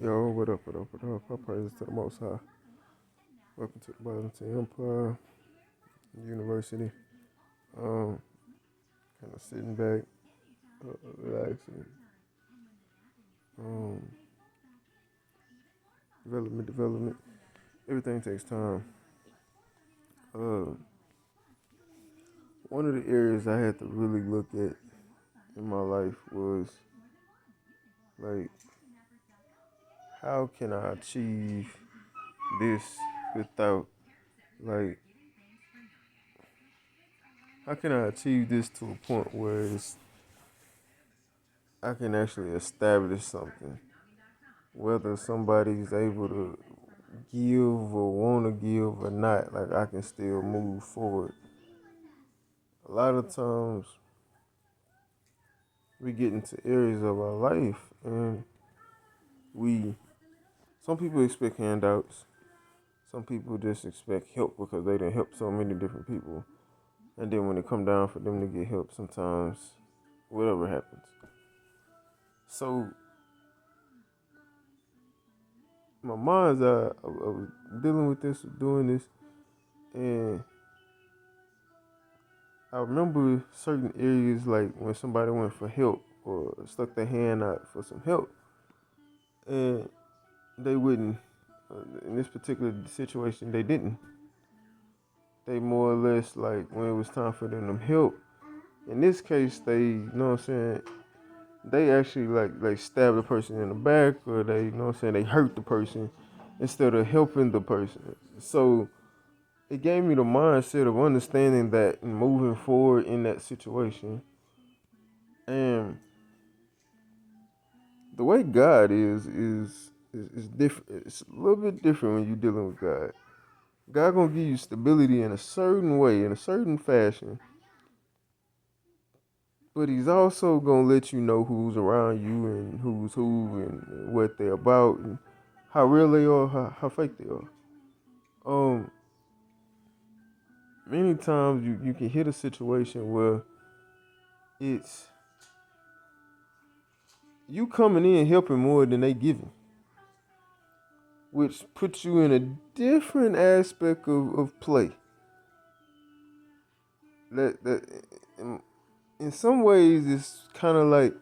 Yo, what up, what up, what up? All praises to the Most High. Welcome to the Byzantine Empire University. Um, kind of sitting back, relaxing. Um, development. Everything takes time. Uh, One of the areas I had to really look at in my life was like, how can I achieve this without, like, how can I achieve this to a point where I can actually establish something, whether somebody's able to give or want to give or not, like I can still move forward. A lot of times we get into areas of our life and we, some people expect handouts, some people just expect help because they done help so many different people. And then when it come down for them to get help, sometimes whatever happens. So my mind's eye, I was dealing with this, doing this, and I remember certain areas like when somebody went for help or stuck their hand out for some help, and they wouldn't. In this particular situation, they didn't. They more or less like when it was time for them to help. In this case, they, you know what I'm saying, they actually like stabbed the person in the back, or they, you know what I'm saying, they hurt the person instead of helping the person. So it gave me the mindset of understanding that and moving forward in that situation. And the way God is different. It's a little bit different when you're dealing with God. God gonna give you stability in a certain way, in a certain fashion, but He's also gonna let you know who's around you and who's who and what they're about and how real they are, how fake they are. Um, Many times you can hit a situation where it's you coming in helping more than they giving, which puts you in a different aspect of play. That in some ways it's kind of like,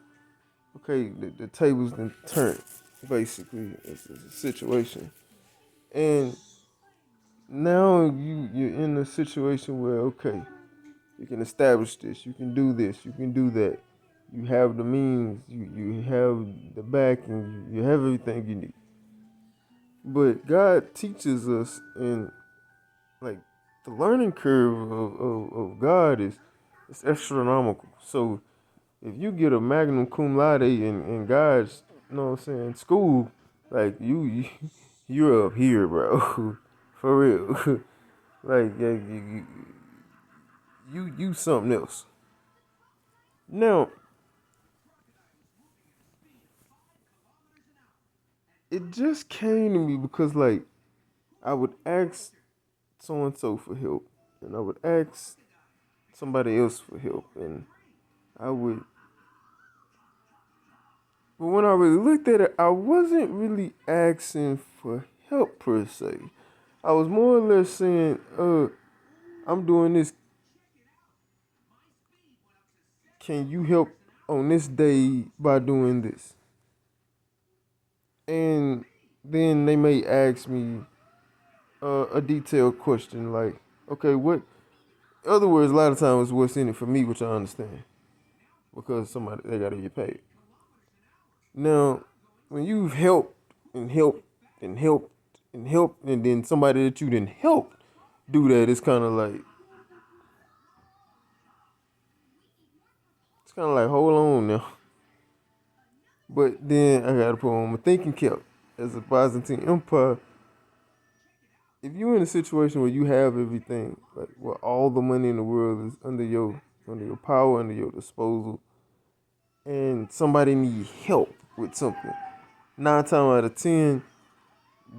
okay, the tables then turned, basically. It's a situation, and now you're in a situation where, okay, you can establish this, you can do this, you can do that, you have the means, you have the backing, you have everything you need. But God teaches us, in like the learning curve of God is it's astronomical. So if you get a magna cum laude in God's, you know what I'm saying, school, like you're up here, bro, for real. Like yeah, you something else. Now it just came to me because like I would ask so and so for help, and I would ask somebody else for help, and I would. But when I really looked at it, I wasn't really asking for help per se. I was more or less saying, I'm doing this. Can you help on this day by doing this? And then they may ask me a detailed question like, okay, what? In other words, a lot of times, what's in it for me, which I understand, because somebody they gotta get paid. Now, when you've helped and helped and helped and helped, and then somebody that you didn't help do that, it's kind of like, hold on now. But then I gotta put on my thinking cap. As a Byzantine Empire, if you're in a situation where you have everything, like where all the money in the world is under your power, under your disposal, and somebody need help with something, 9 times out of 10,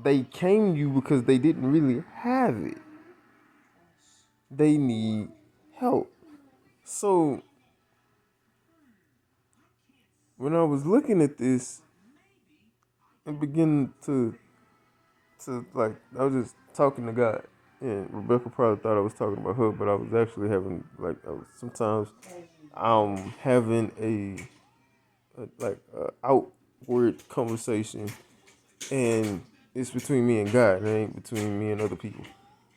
they came to you because they didn't really have it. They need help. So when I was looking at this, and begin to like I was just talking to God, and Rebecca probably thought I was talking about her, but I was actually having like sometimes I'm having a like a outward conversation, and it's between me and God, and it ain't between me and other people.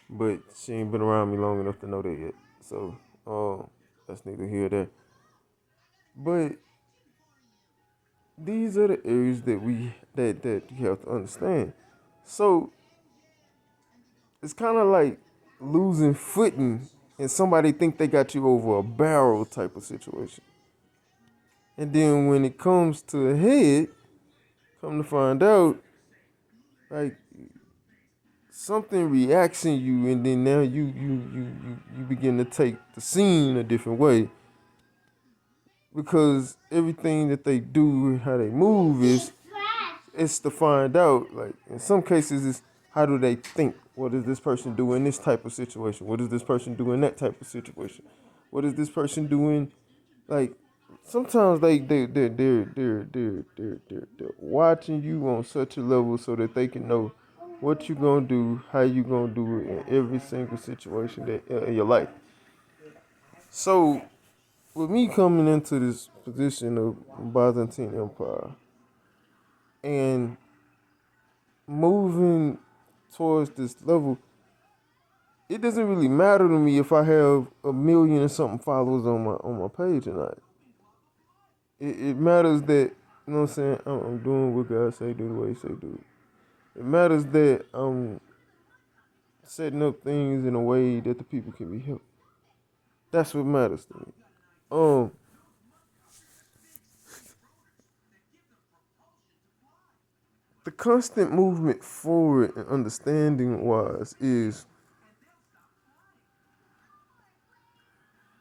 But she ain't been around me long enough to know that yet, so that's neither here nor there. But these are the areas that you have to understand. So it's kind of like losing footing and somebody think they got you over a barrel type of situation. And then when it comes to a head, come to find out, like something reacts in you, and then now you begin to take the scene a different way because everything that they do, how they move is it's to find out. Like in some cases, it's how do they think? What does this person do in this type of situation? What does this person do in that type of situation? What is this person doing? Like sometimes they're watching you on such a level so that they can know what you gonna do, how you gonna do it in every single situation that in your life. So with me coming into this position of Byzantine Empire and moving towards this level, it doesn't really matter to me if I have a million and something followers on my page or not. It matters that you know what I'm saying. I'm doing what God say do the way He say do. It matters that I'm setting up things in a way that the people can be helped. That's what matters to me. Um, the constant movement forward and understanding wise is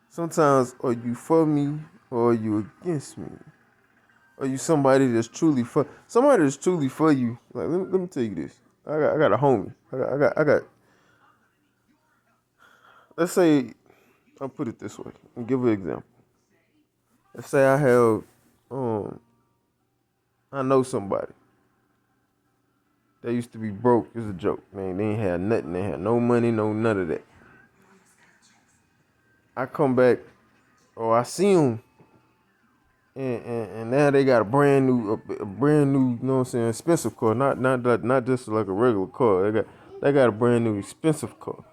sometimes are you for me or are you against me? Are you somebody that's truly for somebody that's truly for you? Like let me tell you this. I got a homie. I got. Let's say I'll put it this way and give an example. Let's say um I know somebody that used to be broke. It's a joke, man. They ain't had nothing. They had no money, no none of that. I come back or I see them, and now they got a brand new, you know what I'm saying, expensive car. Not just like a regular car. They got a brand new expensive car.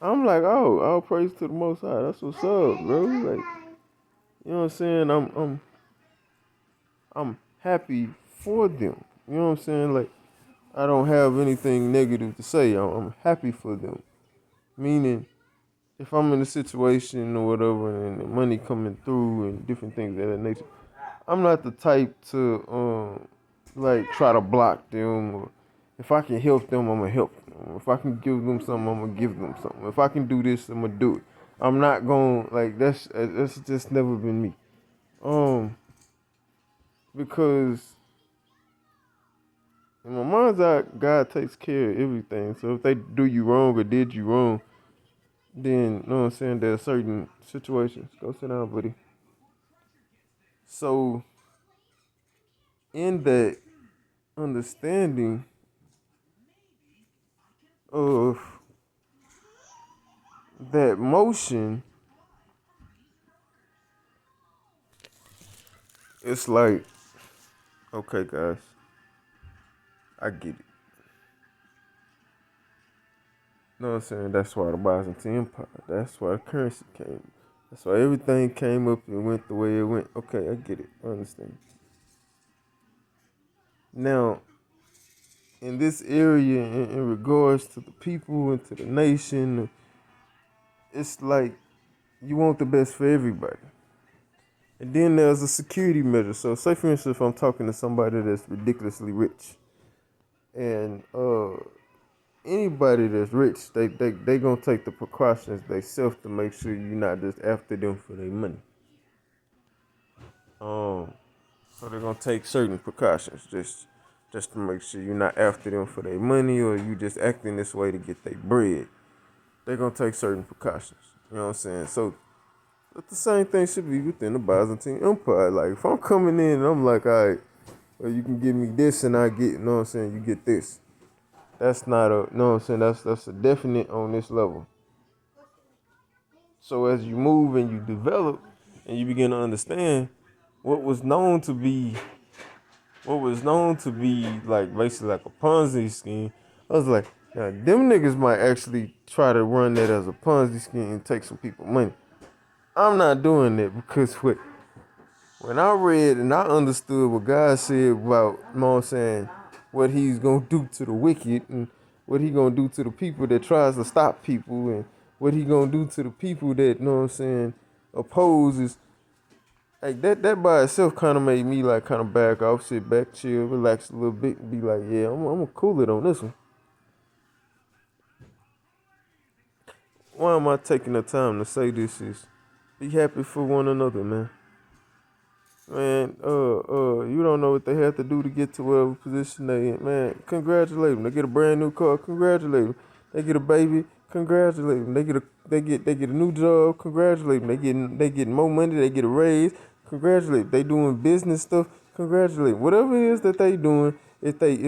I'm like, oh, all praise to the Most High. That's what's up, bro. Like, you know what I'm saying? I'm happy for them. You know what I'm saying? Like, I don't have anything negative to say. I'm happy for them. Meaning, if I'm in a situation or whatever, and the money coming through and different things of that nature, I'm not the type to like try to block them. Or if I can help them, I'm gonna help them. If I can give them something, I'm gonna give them something. If I can do this, I'm gonna do it. I'm not going like that's just never been me. Um, because in my mind's eye, God takes care of everything. So if they do you wrong or did you wrong, then you know what I'm saying, there are certain situations. Go sit down, buddy. So in that understanding of that motion, it's like, okay, guys, I get it. You know what I'm saying? That's why the Byzantine Empire, that's why the currency came. That's why everything came up and went the way it went. Okay, I get it. I understand. Now, in this area, in regards to the people and to the nation, it's like you want the best for everybody. And then there's a security measure. So, say for instance, if I'm talking to somebody that's ridiculously rich, and anybody that's rich, they gonna take the precautions themselves to make sure you're not just after them for their money. Um, so they're gonna take certain precautions just to make sure you're not after them for their money or you just acting this way to get their bread. They're gonna take certain precautions. You know what I'm saying? So but the same thing should be within the Byzantine Empire. Like if I'm coming in and I'm like, all right, or you can give me this and I get, you know what I'm saying, you get this. That's not a, you know what I'm saying, that's a definite on this level. So as you move and you develop and you begin to understand what was known to be like basically like a Ponzi scheme, I was like, now, them niggas might actually try to run that as a Ponzi scheme and take some people money. I'm not doing that because when I read and I understood what God said about, you know what I'm saying, what he's gonna do to the wicked and what he gonna do to the people that tries to stop people and what he gonna do to the people that, you know what I'm saying, opposes, like that by itself kind of made me like kind of back off, sit back, chill, relax a little bit, and be like, yeah, I'm gonna cool it on this one. Why am I taking the time to say this is be happy for one another, man. Man, you don't know what they have to do to get to whatever position they in. Man, congratulate them. They get a brand new car, congratulate them. They get a baby, congratulate them. They get a new job, congratulate them. They get more money, they get a raise, congratulate them. They doing business stuff, congratulate them. Whatever it is that they doing, if they